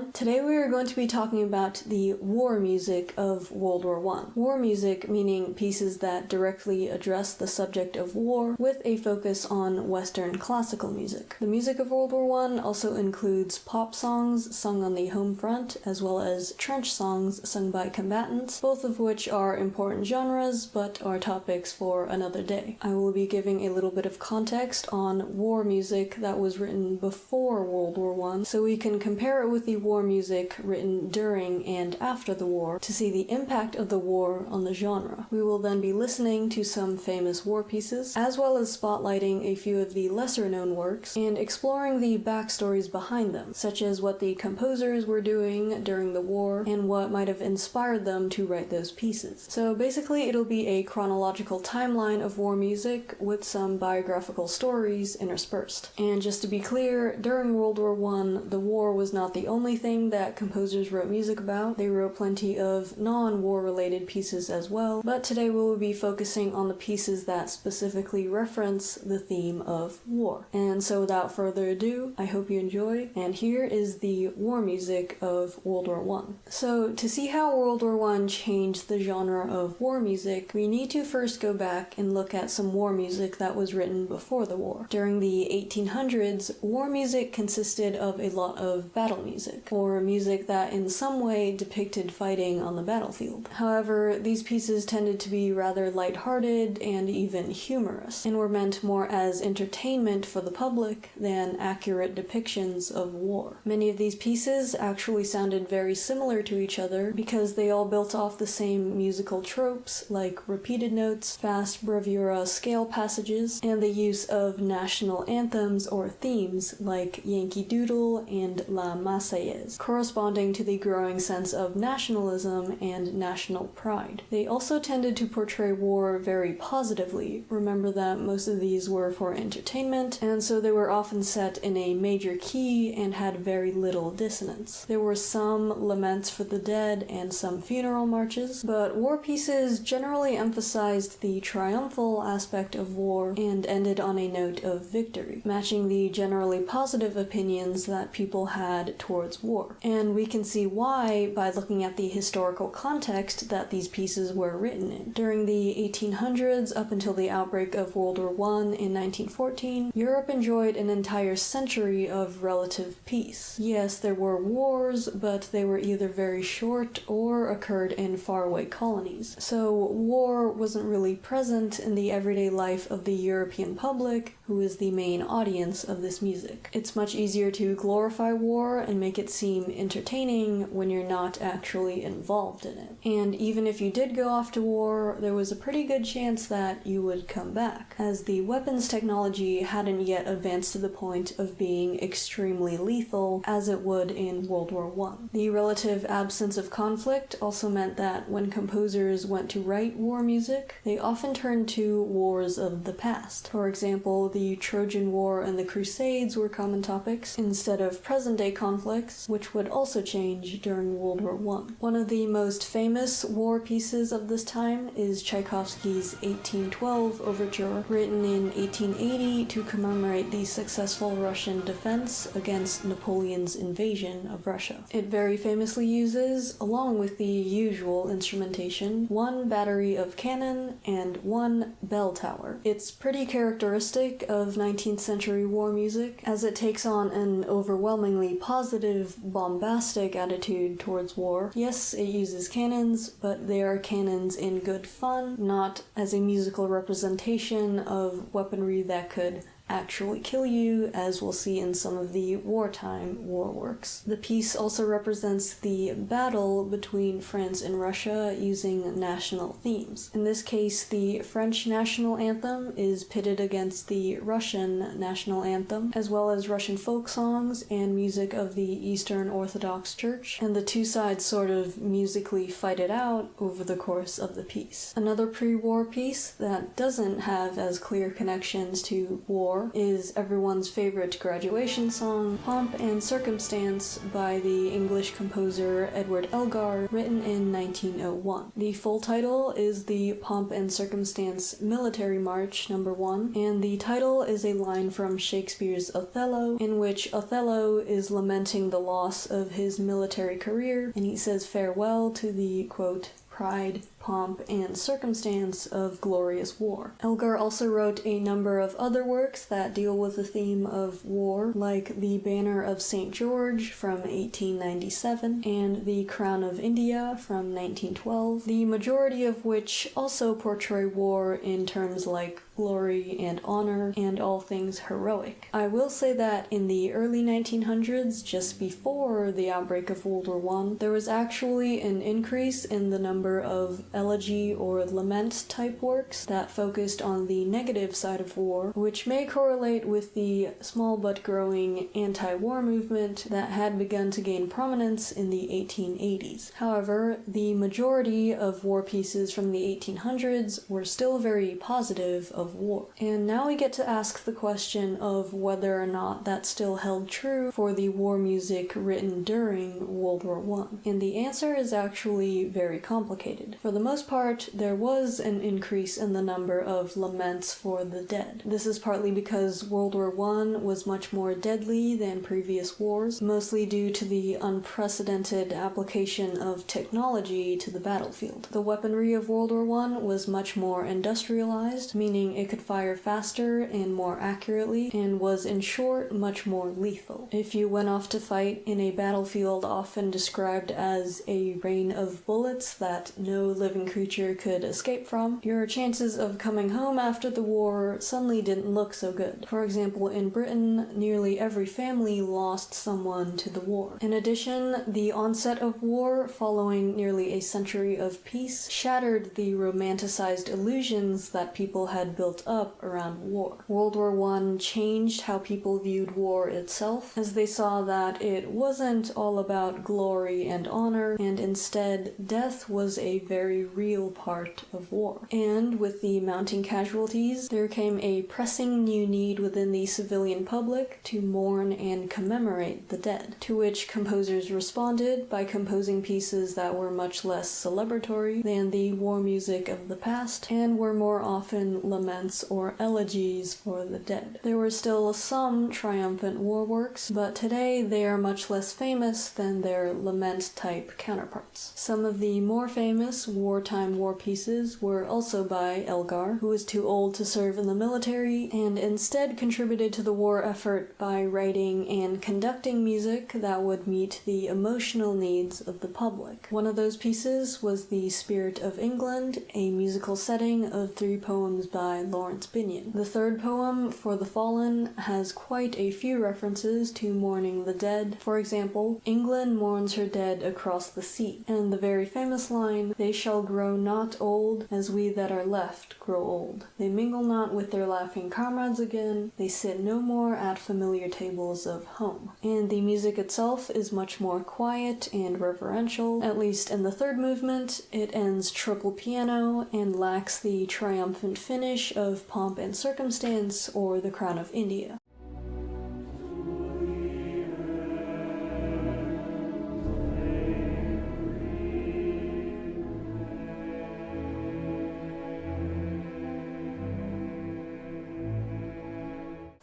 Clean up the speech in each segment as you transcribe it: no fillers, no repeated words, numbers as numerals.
everyone. Today we are going to be talking about the war music of World War I. War music meaning pieces that directly address the subject of war with a focus on Western classical music. The music of World War I also includes pop songs sung on the home front as well as trench songs sung by combatants, both of which are important genres but are topics for another day. I will be giving a little bit of context on war music that was written before World War I, so we can compare it with the war music written during and after the war to see the impact of the war on the genre. We will then be listening to some famous war pieces, as well as spotlighting a few of the lesser-known works and exploring the backstories behind them, such as what the composers were doing during the war and what might have inspired them to write those pieces. So basically it'll be a chronological timeline of war music with some biographical stories interspersed. And just to be clear, during World War I, the war was not the only thing that composers wrote music about. They wrote plenty of non-war related pieces as well, but today we will be focusing on the pieces that specifically reference the theme of war. And so without further ado, I hope you enjoy, and here is the war music of World War I. So to see how World War I changed the genre of war music, we need to first go back and look at some war music that was written before the war. During the 1800s, war music consisted of a lot of battle music, or music that in some way depicted fighting on the battlefield. However, these pieces tended to be rather lighthearted and even humorous, and were meant more as entertainment for the public than accurate depictions of war. Many of these pieces actually sounded very similar to each other because they all built off the same musical tropes like repeated notes, fast bravura scale passages, and the use of national anthems or themes like Yankee Doodle and La Marseillaise, corresponding to the growing sense of nationalism and national pride. They also tended to portray war very positively. Remember that most of these were for entertainment, and so they were often set in a major key and had very little dissonance. There were some laments for the dead and some funeral marches, but war pieces generally emphasized the triumphal aspect of war and ended on a note of victory, matching the generally positive opinions that people had towards war. And we can see why by looking at the historical context that these pieces were written in. During the 1800s up until the outbreak of World War I in 1914, Europe enjoyed an entire century of relative peace. Yes, there were wars, but they were either very short or occurred in faraway colonies. So war wasn't really present in the everyday life of the European public, who is the main audience of this music. It's much easier to glorify war and make it seem entertaining when you're not actually involved in it. And even if you did go off to war, there was a pretty good chance that you would come back, as the weapons technology hadn't yet advanced to the point of being extremely lethal as it would in World War I. The relative absence of conflict also meant that when composers went to write war music, they often turned to wars of the past. For example, the Trojan War and the Crusades were common topics instead of present-day conflicts, which would also change during World War I. One of the most famous war pieces of this time is Tchaikovsky's 1812 Overture, written in 1880 to commemorate the successful Russian defense against Napoleon's invasion of Russia. It very famously uses, along with the usual instrumentation, one battery of cannon and one bell tower. It's pretty characteristic of 19th century war music, as it takes on an overwhelmingly positive, bombastic attitude towards war. Yes, it uses cannons, but they are cannons in good fun, not as a musical representation of weaponry that could actually kill you, as we'll see in some of the wartime war works. The piece also represents the battle between France and Russia using national themes. In this case, the French national anthem is pitted against the Russian national anthem, as well as Russian folk songs and music of the Eastern Orthodox Church, and the two sides sort of musically fight it out over the course of the piece. Another pre-war piece that doesn't have as clear connections to war War is everyone's favorite graduation song, Pomp and Circumstance by the English composer Edward Elgar, written in 1901. The full title is the Pomp and Circumstance Military March No. 1, and the title is a line from Shakespeare's Othello, in which Othello is lamenting the loss of his military career, and he says farewell to the, quote, pride, pomp, and circumstance of glorious war. Elgar also wrote a number of other works that deal with the theme of war, like The Banner of St. George from 1897 and The Crown of India from 1912, the majority of which also portray war in terms like glory and honor and all things heroic. I will say that in the early 1900s, just before the outbreak of World War I, there was actually an increase in the number of elegy or lament type works that focused on the negative side of war, which may correlate with the small but growing anti-war movement that had begun to gain prominence in the 1880s. However, the majority of war pieces from the 1800s were still very positive of war. And now we get to ask the question of whether or not that still held true for the war music written during World War I. And the answer is actually very complicated. For the most part, there was an increase in the number of laments for the dead. This is partly because World War I was much more deadly than previous wars, mostly due to the unprecedented application of technology to the battlefield. The weaponry of World War I was much more industrialized, meaning it could fire faster and more accurately, and was in short much more lethal. If you went off to fight in a battlefield often described as a rain of bullets that no living creature could escape from, your chances of coming home after the war suddenly didn't look so good. For example, in Britain, nearly every family lost someone to the war. In addition, the onset of war, following nearly a century of peace, shattered the romanticized illusions that people had built up around war. World War I changed how people viewed war itself, as they saw that it wasn't all about glory and honor, and instead death was a very real part of war. And with the mounting casualties, there came a pressing new need within the civilian public to mourn and commemorate the dead, to which composers responded by composing pieces that were much less celebratory than the war music of the past, and were more often laments or elegies for the dead. There were still some triumphant war works, but today they are much less famous than their lament-type counterparts. Some of the more famous wartime war pieces were also by Elgar, who was too old to serve in the military, and instead contributed to the war effort by writing and conducting music that would meet the emotional needs of the public. One of those pieces was The Spirit of England, a musical setting of 3 poems by Lawrence Binyon. The third poem, For the Fallen, has quite a few references to mourning the dead. For example, England mourns her dead across the sea, and the very famous line, They shall grow not old as we that are left grow old. They mingle not with their laughing comrades again, they sit no more at familiar tables of home. And the music itself is much more quiet and reverential. At least in the third movement, it ends triple piano and lacks the triumphant finish of Pomp and Circumstance or The Crown of India.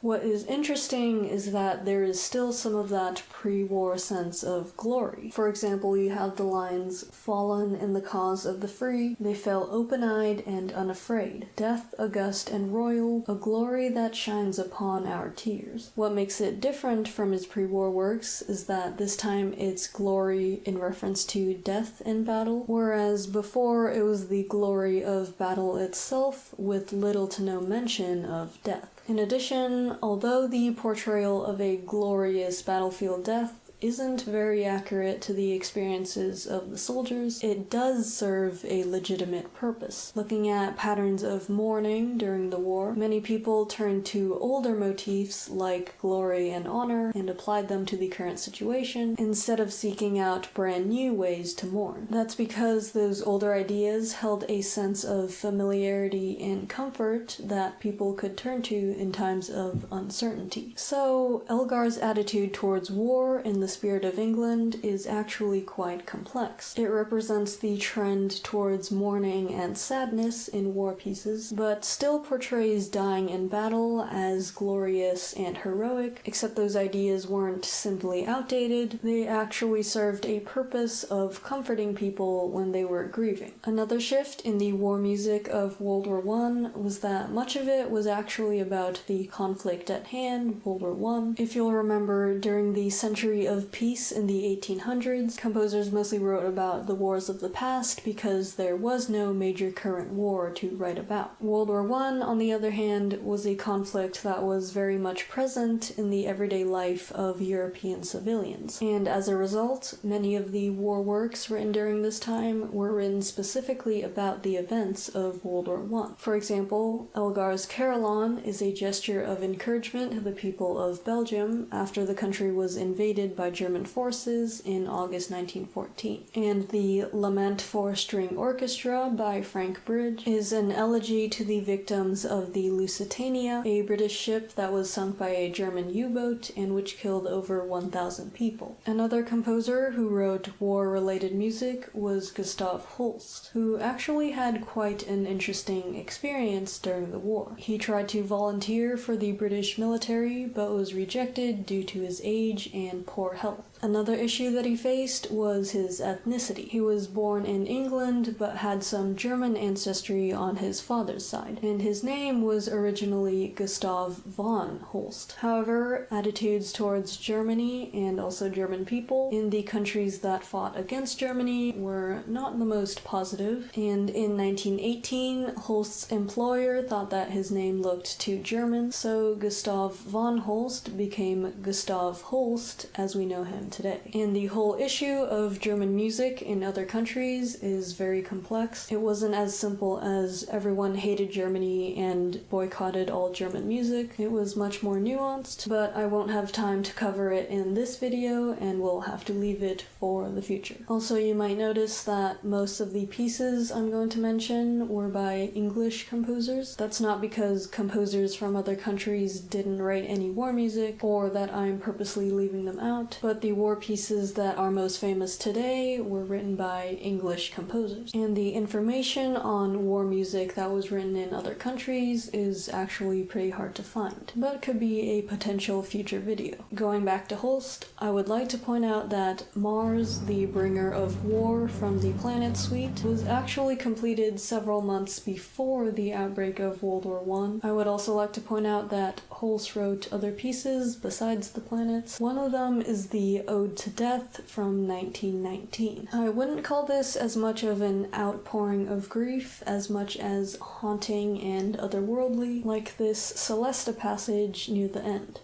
What is interesting is that there is still some of that pre-war sense of glory. For example, you have the lines, Fallen in the cause of the free, they fell open-eyed and unafraid. Death august and royal, a glory that shines upon our tears. What makes it different from his pre-war works is that this time it's glory in reference to death in battle, whereas before it was the glory of battle itself with little to no mention of death. In addition, although the portrayal of a glorious battlefield death isn't very accurate to the experiences of the soldiers, it does serve a legitimate purpose. Looking at patterns of mourning during the war, many people turned to older motifs like glory and honor and applied them to the current situation instead of seeking out brand new ways to mourn. That's because those older ideas held a sense of familiarity and comfort that people could turn to in times of uncertainty. So, Elgar's attitude towards war in the spirit of England is actually quite complex. It represents the trend towards mourning and sadness in war pieces, but still portrays dying in battle as glorious and heroic, except those ideas weren't simply outdated, they actually served a purpose of comforting people when they were grieving. Another shift in the war music of World War I was that much of it was actually about the conflict at hand, World War I. If you'll remember, during the century of peace in the 1800s, composers mostly wrote about the wars of the past because there was no major current war to write about. World War I, on the other hand, was a conflict that was very much present in the everyday life of European civilians, and as a result, many of the war works written during this time were written specifically about the events of World War I. For example, Elgar's Carillon is a gesture of encouragement to the people of Belgium after the country was invaded by German forces in August 1914. And the Lament for String Orchestra by Frank Bridge is an elegy to the victims of the Lusitania, a British ship that was sunk by a German U-boat and which killed over 1,000 people. Another composer who wrote war-related music was Gustav Holst, who actually had quite an interesting experience during the war. He tried to volunteer for the British military, but was rejected due to his age and poor health. Another issue that he faced was his ethnicity. He was born in England, but had some German ancestry on his father's side, and his name was originally Gustav von Holst. However, attitudes towards Germany and also German people in the countries that fought against Germany were not the most positive, and in 1918, Holst's employer thought that his name looked too German, so Gustav von Holst became Gustav Holst as we know him today. And the whole issue of German music in other countries is very complex. It wasn't as simple as everyone hated Germany and boycotted all German music. It was much more nuanced, but I won't have time to cover it in this video and we'll have to leave it for the future. Also, you might notice that most of the pieces I'm going to mention were by English composers. That's not because composers from other countries didn't write any war music or that I'm purposely leaving them out, but the war pieces that are most famous today were written by English composers. And the information on war music that was written in other countries is actually pretty hard to find, but could be a potential future video. Going back to Holst, I would like to point out that Mars, the bringer of war from the Planet Suite, was actually completed several months before the outbreak of World War I. I would also like to point out that Holst wrote other pieces besides the planets. One of them is the Ode to Death from 1919. I wouldn't call this as much of an outpouring of grief as much as haunting and otherworldly, like this Celesta passage near the end.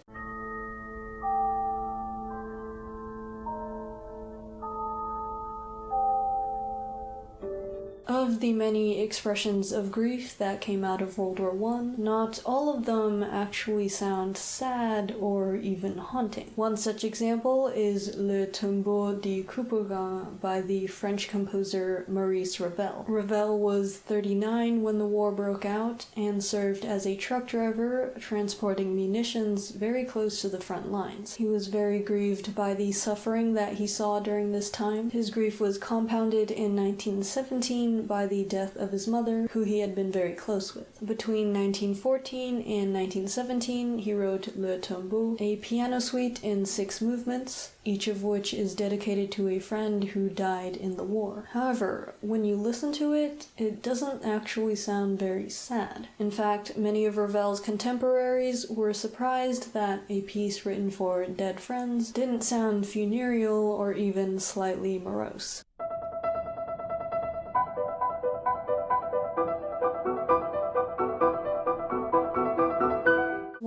Of the many expressions of grief that came out of World War I, not all of them actually sound sad or even haunting. One such example is Le Tombeau de Couperin by the French composer Maurice Ravel. Ravel was 39 when the war broke out and served as a truck driver transporting munitions very close to the front lines. He was very grieved by the suffering that he saw during this time. His grief was compounded in 1917 by the death of his mother, who he had been very close with. Between 1914 and 1917, he wrote Le Tombeau, a piano suite in 6 movements, each of which is dedicated to a friend who died in the war. However, when you listen to it, it doesn't actually sound very sad. In fact, many of Ravel's contemporaries were surprised that a piece written for dead friends didn't sound funereal or even slightly morose.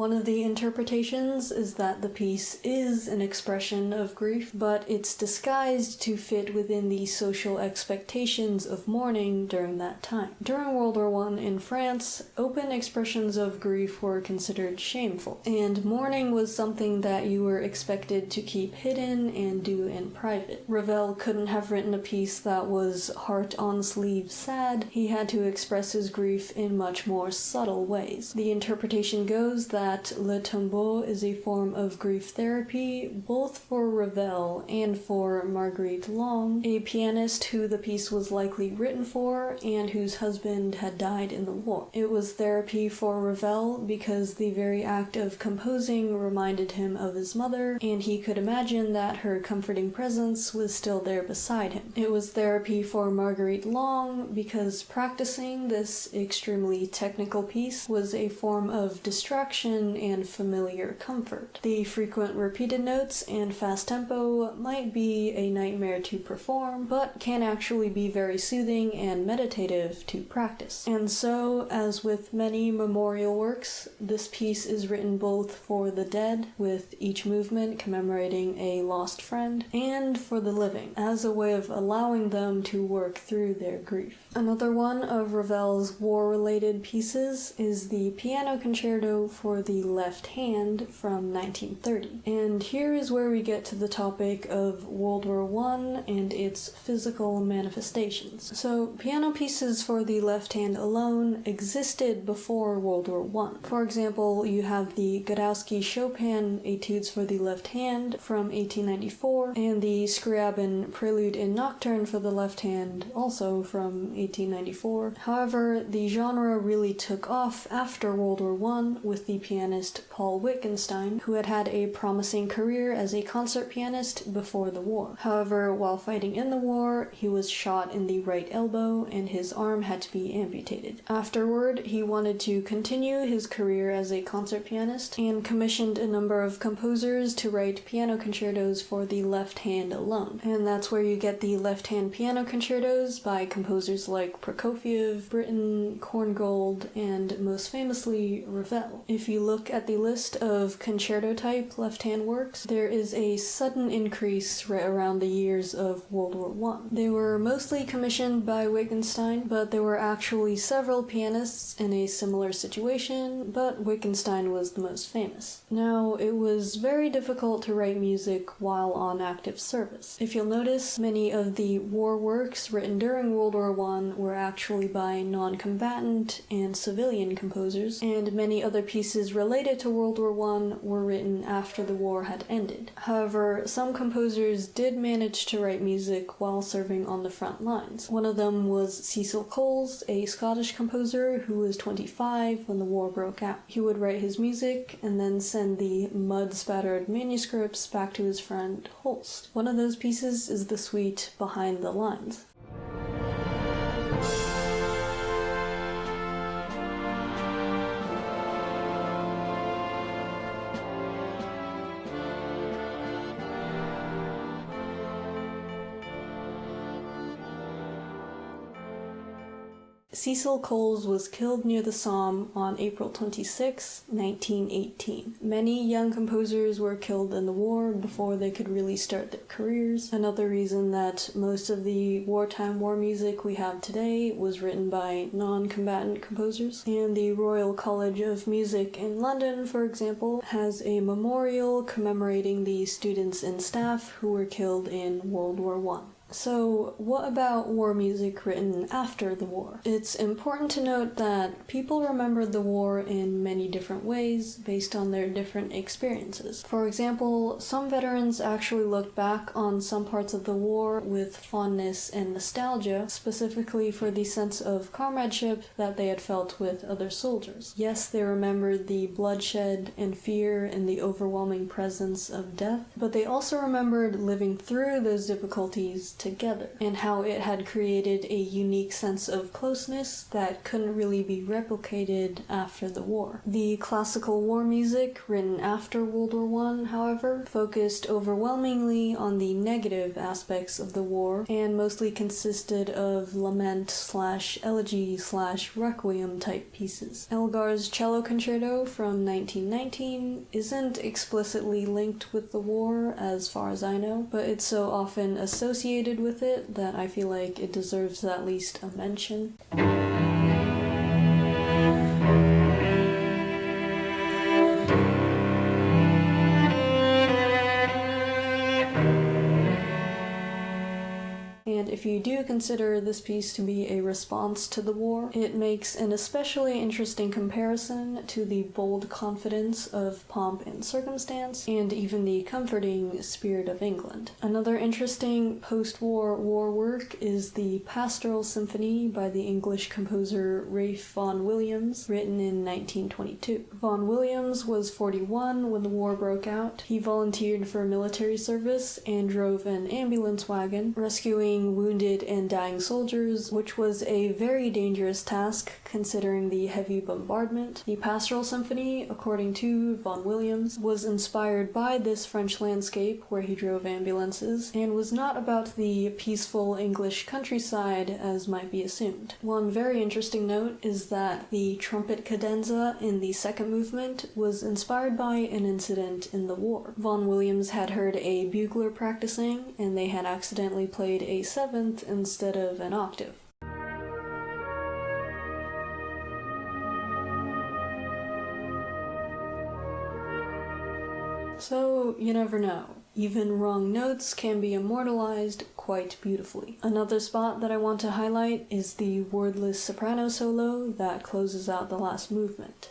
One of the interpretations is that the piece is an expression of grief, but it's disguised to fit within the social expectations of mourning during that time. During World War I in France, open expressions of grief were considered shameful, and mourning was something that you were expected to keep hidden and do in private. Ravel couldn't have written a piece that was heart on sleeve sad. He had to express his grief in much more subtle ways. The interpretation goes that Le Tombeau is a form of grief therapy both for Ravel and for Marguerite Long, a pianist who the piece was likely written for and whose husband had died in the war. It was therapy for Ravel because the very act of composing reminded him of his mother, and he could imagine that her comforting presence was still there beside him. It was therapy for Marguerite Long because practicing this extremely technical piece was a form of distraction and familiar comfort. The frequent repeated notes and fast tempo might be a nightmare to perform, but can actually be very soothing and meditative to practice. And so, as with many memorial works, this piece is written both for the dead, with each movement commemorating a lost friend, and for the living, as a way of allowing them to work through their grief. Another one of Ravel's war-related pieces is the Piano Concerto for the Left Hand from 1930. And here is where we get to the topic of World War I and its physical manifestations. So, piano pieces for the left hand alone existed before World War I. For example, you have the Godowsky-Chopin Etudes for the Left Hand from 1894, and the Scriabin Prelude and Nocturne for the left hand, also from 1894. However, the genre really took off after World War I with the pianist Paul Wittgenstein, who had had a promising career as a concert pianist before the war. However, while fighting in the war, he was shot in the right elbow and his arm had to be amputated. Afterward, he wanted to continue his career as a concert pianist and commissioned a number of composers to write piano concertos for the left hand alone. And that's where you get the left hand piano concertos by composers like Prokofiev, Britten, Korngold, and most famously Ravel. If you look at the list of concerto-type left-hand works, there is a sudden increase right around the years of World War I. They were mostly commissioned by Wittgenstein, but there were actually several pianists in a similar situation, but Wittgenstein was the most famous. Now, it was very difficult to write music while on active service. If you'll notice, many of the war works written during World War I were actually by non-combatant and civilian composers, and many other pieces related to World War I were written after the war had ended. However, some composers did manage to write music while serving on the front lines. One of them was Cecil Coles, a Scottish composer who was 25 when the war broke out. He would write his music and then send the mud-spattered manuscripts back to his friend Holst. One of those pieces is the suite Behind the Lines. Cecil Coles was killed near the Somme on April 26, 1918. Many young composers were killed in the war before they could really start their careers. Another reason that most of the wartime war music we have today was written by non-combatant composers. And the Royal College of Music in London, for example, has a memorial commemorating the students and staff who were killed in World War I. So, what about war music written after the war? It's important to note that people remembered the war in many different ways based on their different experiences. For example, some veterans actually looked back on some parts of the war with fondness and nostalgia, specifically for the sense of comradeship that they had felt with other soldiers. Yes, they remembered the bloodshed and fear and the overwhelming presence of death, but they also remembered living through those difficulties together, and how it had created a unique sense of closeness that couldn't really be replicated after the war. The classical war music written after World War I, however, focused overwhelmingly on the negative aspects of the war and mostly consisted of lament/elegy/requiem type pieces. Elgar's cello concerto from 1919 isn't explicitly linked with the war as far as I know, but it's so often associated with it that I feel like it deserves at least a mention. And if you do consider this piece to be a response to the war, it makes an especially interesting comparison to the bold confidence of Pomp and Circumstance, and even the comforting Spirit of England. Another interesting post-war war work is the Pastoral Symphony by the English composer Ralph Vaughan Williams, written in 1922. Vaughan Williams was 41 when the war broke out. He volunteered for military service and drove an ambulance wagon, rescuing wounded and dying soldiers, which was a very dangerous task considering the heavy bombardment. The Pastoral Symphony, according to Vaughan Williams, was inspired by this French landscape where he drove ambulances, and was not about the peaceful English countryside as might be assumed. One very interesting note is that the trumpet cadenza in the second movement was inspired by an incident in the war. Vaughan Williams had heard a bugler practicing, and they had accidentally played a seventh instead of an octave. So, you never know. Even wrong notes can be immortalized quite beautifully. Another spot that I want to highlight is the wordless soprano solo that closes out the last movement.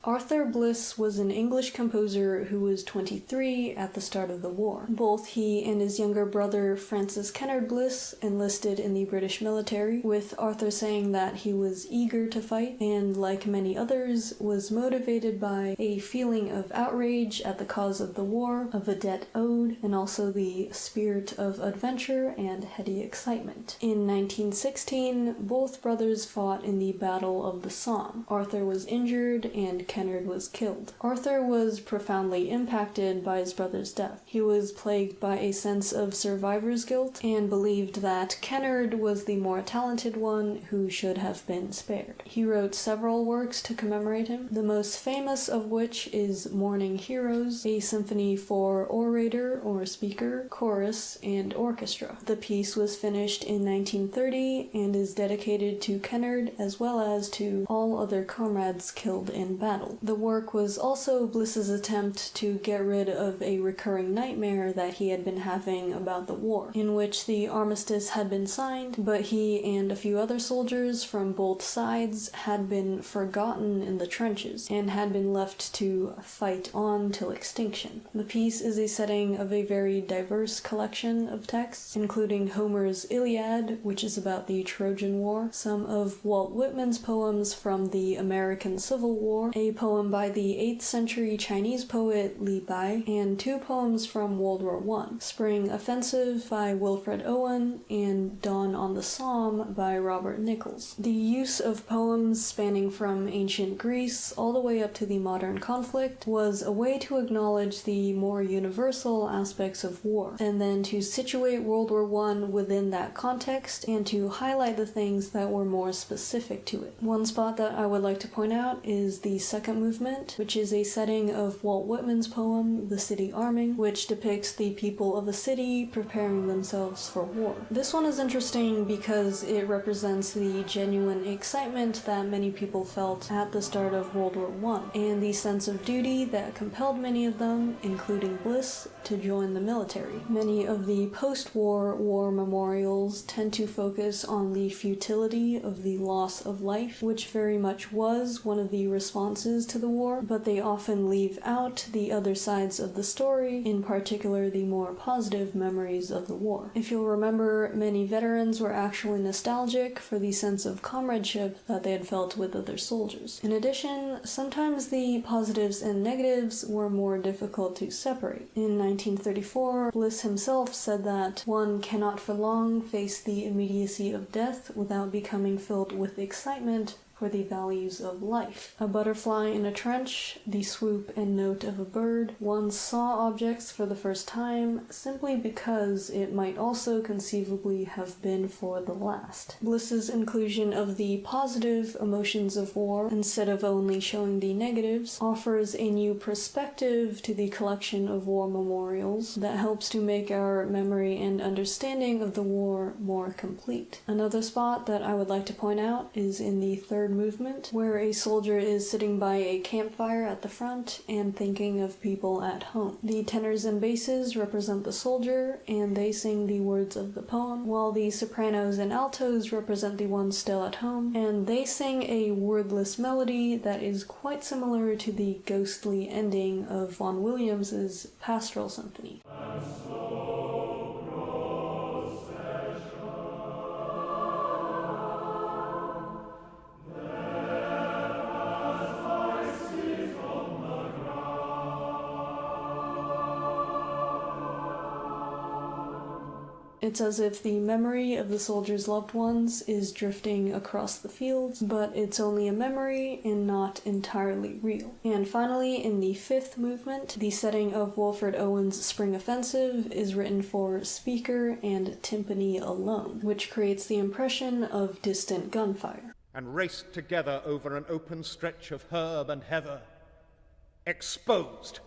Arthur Bliss was an English composer who was 23 at the start of the war. Both he and his younger brother Francis Kennard Bliss enlisted in the British military, with Arthur saying that he was eager to fight and, like many others, was motivated by a feeling of outrage at the cause of the war, a vedette ode, and also the spirit of adventure and heady excitement. In 1916, both brothers fought in the Battle of the Somme. Arthur was injured and Kennard was killed. Arthur was profoundly impacted by his brother's death. He was plagued by a sense of survivor's guilt and believed that Kennard was the more talented one who should have been spared. He wrote several works to commemorate him, the most famous of which is Mourning Heroes, a symphony for orator or speaker, chorus, and orchestra. The piece was finished in 1930 and is dedicated to Kennard as well as to all other comrades killed in battle. The work was also Bliss's attempt to get rid of a recurring nightmare that he had been having about the war, in which the armistice had been signed, but he and a few other soldiers from both sides had been forgotten in the trenches and had been left to fight on till extinction. The piece is a setting of a very diverse collection of texts, including Homer's Iliad, which is about the Trojan War, some of Walt Whitman's poems from the American Civil War, a poem by the 8th century Chinese poet Li Bai, and 2 poems from World War I, Spring Offensive by Wilfred Owen and Dawn on the Somme by Robert Nichols. The use of poems spanning from ancient Greece all the way up to the modern conflict was a way to acknowledge the more universal aspects of war, and then to situate World War I within that context and to highlight the things that were more specific to it. One spot that I would like to point out is the second second movement, which is a setting of Walt Whitman's poem, The City Arming, which depicts the people of a city preparing themselves for war. This one is interesting because it represents the genuine excitement that many people felt at the start of World War I, and the sense of duty that compelled many of them, including Bliss, to join the military. Many of the post-war war memorials tend to focus on the futility of the loss of life, which very much was one of the responses to the war, but they often leave out the other sides of the story, in particular the more positive memories of the war. If you'll remember, many veterans were actually nostalgic for the sense of comradeship that they had felt with other soldiers. In addition, sometimes the positives and negatives were more difficult to separate. In 1934, Bliss himself said that one cannot for long face the immediacy of death without becoming filled with excitement for the values of life. A butterfly in a trench, the swoop and note of a bird, one saw objects for the first time simply because it might also conceivably have been for the last. Bliss's inclusion of the positive emotions of war, instead of only showing the negatives, offers a new perspective to the collection of war memorials that helps to make our memory and understanding of the war more complete. Another spot that I would like to point out is in the third movement, where a soldier is sitting by a campfire at the front and thinking of people at home. The tenors and basses represent the soldier, and they sing the words of the poem, while the sopranos and altos represent the ones still at home, and they sing a wordless melody that is quite similar to the ghostly ending of Vaughan Williams's Pastoral Symphony. It's as if the memory of the soldiers' loved ones is drifting across the fields, but it's only a memory and not entirely real. And finally, in the fifth movement, the setting of Wilfred Owen's Spring Offensive is written for speaker and timpani alone, which creates the impression of distant gunfire. And raced together over an open stretch of herb and heather, exposed.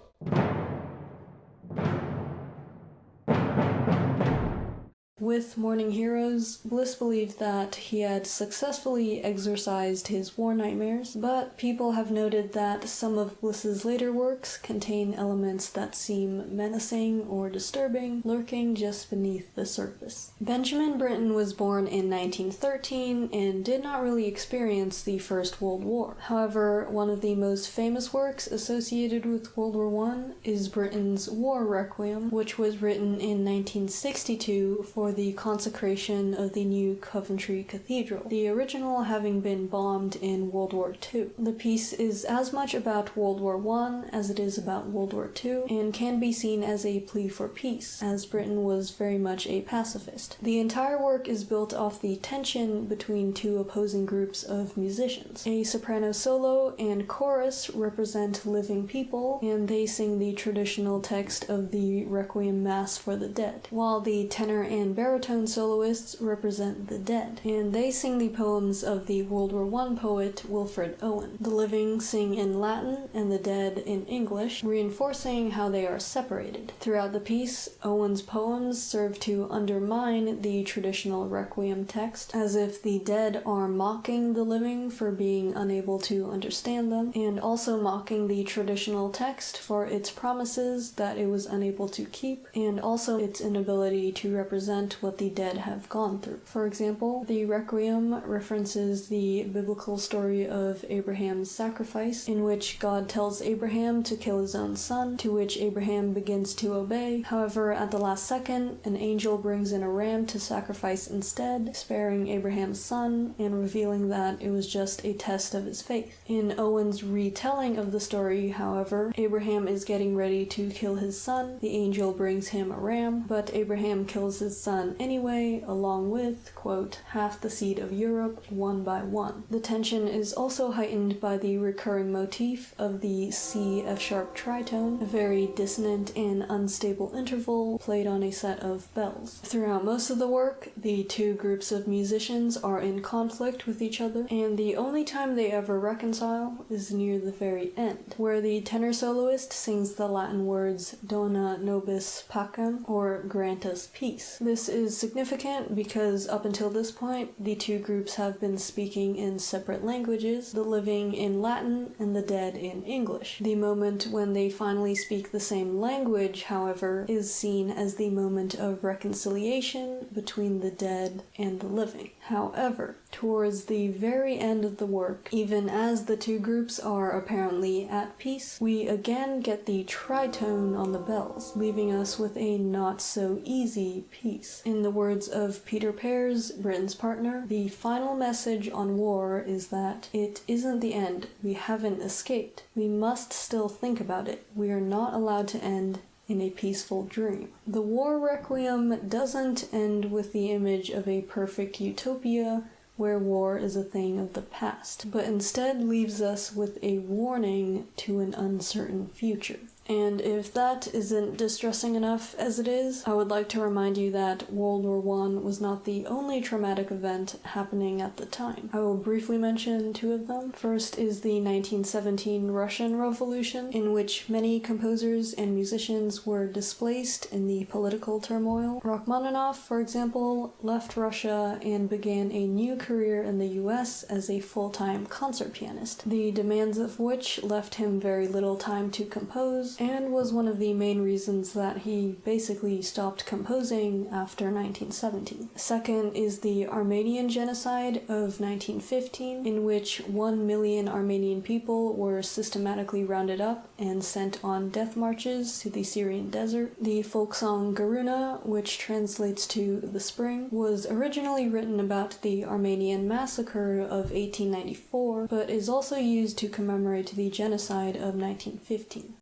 With Mourning Heroes, Bliss believed that he had successfully exorcised his war nightmares, but people have noted that some of Bliss's later works contain elements that seem menacing or disturbing, lurking just beneath the surface. Benjamin Britten was born in 1913 and did not really experience the First World War. However, one of the most famous works associated with World War I is Britten's War Requiem, which was written in 1962 for the consecration of the new Coventry Cathedral, the original having been bombed in World War II. The piece is as much about World War I as it is about World War II, and can be seen as a plea for peace, as Britten was very much a pacifist. The entire work is built off the tension between two opposing groups of musicians. A soprano solo and chorus represent living people, and they sing the traditional text of the Requiem Mass for the Dead, while the tenor and baritone soloists represent the dead, and they sing the poems of the World War I poet Wilfred Owen. The living sing in Latin and the dead in English, reinforcing how they are separated. Throughout the piece, Owen's poems serve to undermine the traditional Requiem text, as if the dead are mocking the living for being unable to understand them, and also mocking the traditional text for its promises that it was unable to keep, and also its inability to represent what the dead have gone through. For example, the Requiem references the biblical story of Abraham's sacrifice, in which God tells Abraham to kill his own son, to which Abraham begins to obey. However, at the last second, an angel brings in a ram to sacrifice instead, sparing Abraham's son and revealing that it was just a test of his faith. In Owen's retelling of the story, however, Abraham is getting ready to kill his son, the angel brings him a ram, but Abraham kills his son done anyway, along with, quote, half the seed of Europe, one by one. The tension is also heightened by the recurring motif of the C F-sharp tritone, a very dissonant and unstable interval played on a set of bells. Throughout most of the work, the two groups of musicians are in conflict with each other, and the only time they ever reconcile is near the very end, where the tenor soloist sings the Latin words Dona nobis pacem, or grant us peace. This is significant because up until this point, the two groups have been speaking in separate languages, the living in Latin and the dead in English. The moment when they finally speak the same language, however, is seen as the moment of reconciliation between the dead and the living. However, towards the very end of the work, even as the two groups are apparently at peace, we again get the tritone on the bells, leaving us with a not-so-easy peace. In the words of Peter Pears, Britain's partner, the final message on war is that it isn't the end. We haven't escaped. We must still think about it. We are not allowed to end in a peaceful dream. The war requiem doesn't end with the image of a perfect utopia where war is a thing of the past, but instead leaves us with a warning to an uncertain future. And if that isn't distressing enough as it is, I would like to remind you that World War I was not the only traumatic event happening at the time. I will briefly mention two of them. First is the 1917 Russian Revolution, in which many composers and musicians were displaced in the political turmoil. Rachmaninoff, for example, left Russia and began a new career in the US as a full-time concert pianist, the demands of which left him very little time to compose, and was one of the main reasons that he basically stopped composing after 1917. Second is the Armenian genocide of 1915, in which 1 million Armenian people were systematically rounded up and sent on death marches to the Syrian desert. The folk song Garuna, which translates to the spring, was originally written about the Armenian massacre of 1894, but is also used to commemorate the genocide of 1915.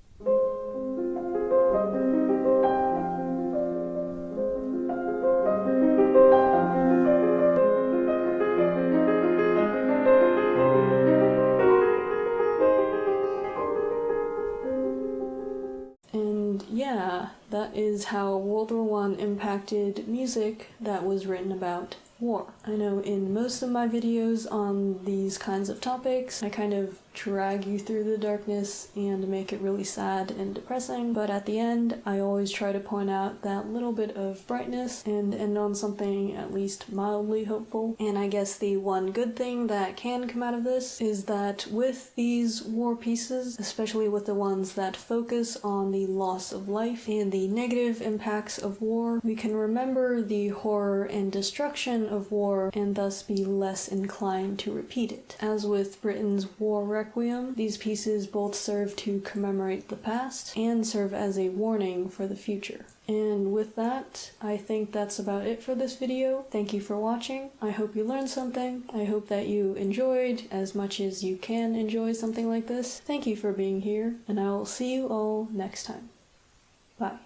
And yeah, that is how World War I impacted music that was written about war. I know in most of my videos on these kinds of topics, I kind of drag you through the darkness and make it really sad and depressing, but at the end, I always try to point out that little bit of brightness and end on something at least mildly hopeful. And I guess the one good thing that can come out of this is that with these war pieces, especially with the ones that focus on the loss of life and the negative impacts of war, we can remember the horror and destruction of war and thus be less inclined to repeat it. As with Britain's war requiem, these pieces both serve to commemorate the past and serve as a warning for the future. And with that, I think that's about it for this video. Thank you for watching. I hope you learned something. I hope that you enjoyed as much as you can enjoy something like this. Thank you for being here, and I will see you all next time. Bye.